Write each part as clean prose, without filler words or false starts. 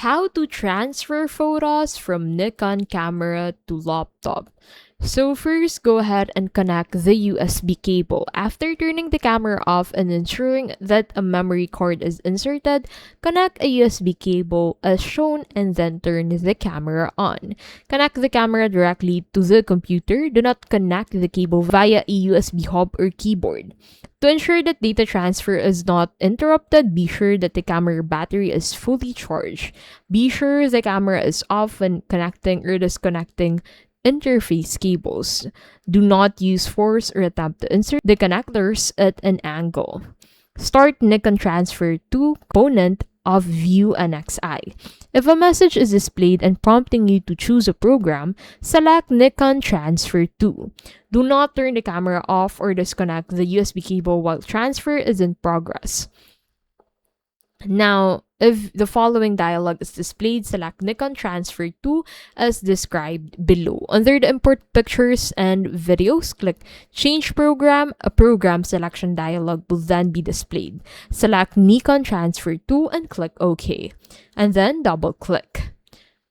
how to transfer photos from Nikon camera to laptop. So first, go ahead and connect the USB cable. After turning the camera off and ensuring that a memory card is inserted, connect a USB cable as shown and then turn the camera on. Connect the camera directly to the computer. Do not connect the cable via a USB hub or keyboard. To ensure that data transfer is not interrupted, be sure that the camera battery is fully charged. Be sure the camera is off when connecting or disconnecting interface cables. Do not use force or attempt to insert the connectors at an angle. Start Nikon Transfer to component of View Annex I. If a message is displayed and prompting you to choose a program, select Nikon Transfer to. Do not turn the camera off or disconnect the USB cable while transfer is in progress. Now, if the following dialog is displayed, select Nikon Transfer to as described below. Under the Import Pictures and Videos, click Change Program. A program selection dialog will then be displayed. Select Nikon Transfer to and click OK. And then double-click.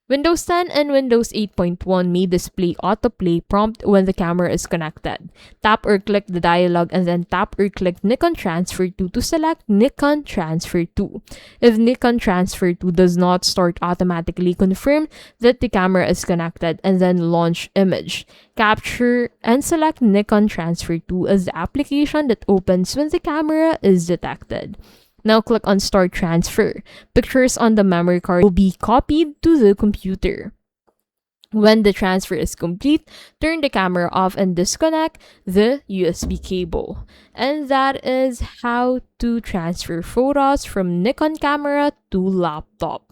Windows 10 and Windows 8.1 may display autoplay prompt when the camera is connected. Tap or click the dialog and then tap or click Nikon Transfer to select Nikon Transfer to. If Nikon Transfer to does not start automatically, confirm that the camera is connected and then launch image. Capture and select Nikon Transfer to as the application that opens when the camera is detected. Now click on Start Transfer. Pictures on the memory card will be copied to the computer. When the transfer is complete, turn the camera off and disconnect the USB cable. And that is how to transfer photos from Nikon camera to laptop.